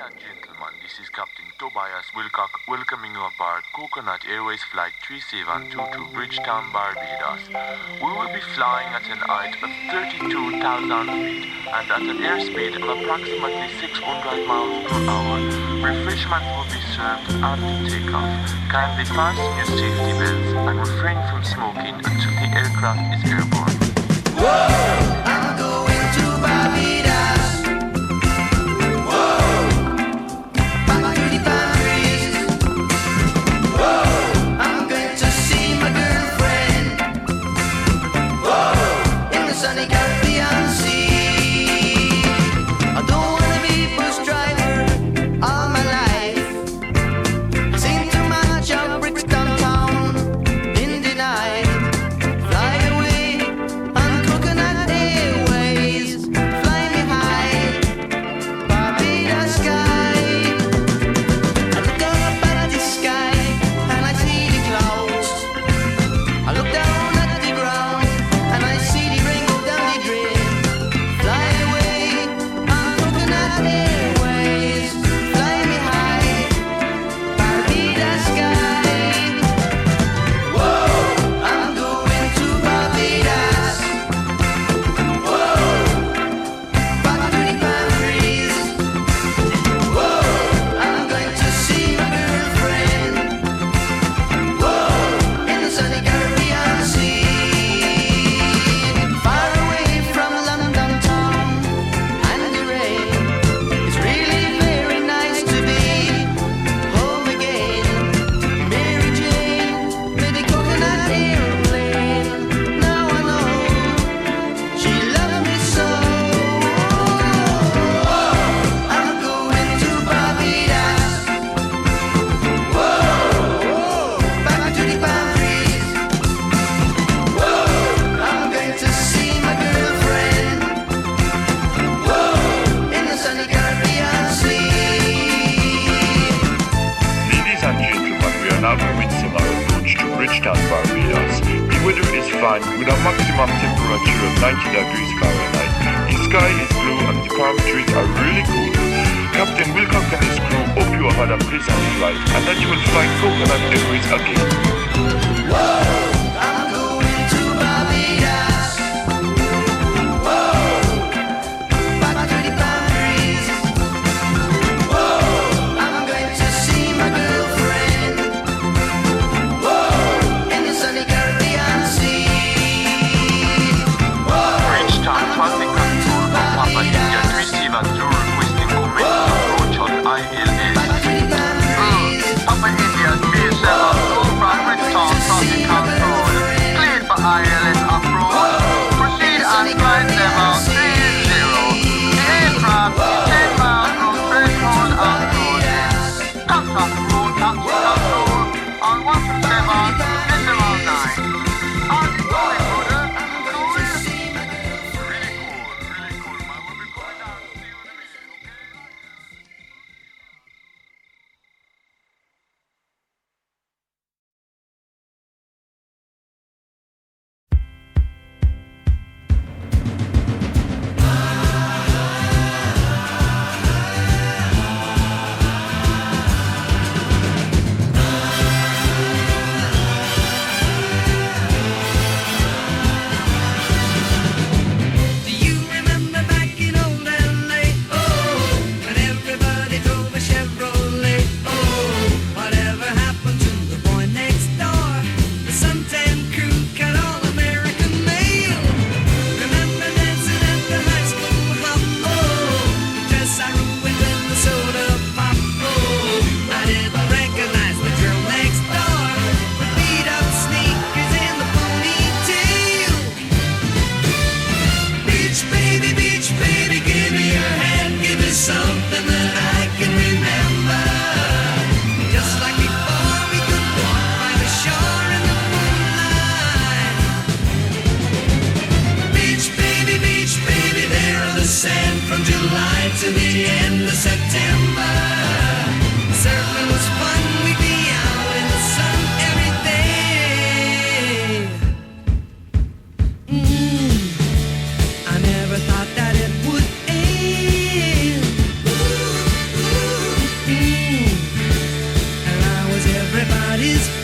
and gentlemen, this is Captain Tobias Wilcock welcoming you aboard Coconut Airways Flight 3722 to Bridgetown, Barbidas. We will be flying at an height of 32,000 feet and at an airspeed of approximately 600 miles per hour. Refreshments will be served after takeoff. Kindly fasten your safety belts and refrain from smoking until the aircraft is airborne. Whoa! I'm going to Barbidas. With a maximum temperature of 90 degrees Fahrenheit. The sky is blue and the palm trees are really cool. Captain Wilcock and his crew hope you have had a pleasant flight and that you will fly Coconut Airways again. Whoa! I'm going to Barbidas. Whoa! Back to the palm trees. Whoa! I'm going to see my girlfriend. Whoa! In the sunny Caribbean Sea. I never thought that it would end. Ooh, ooh. Everybody's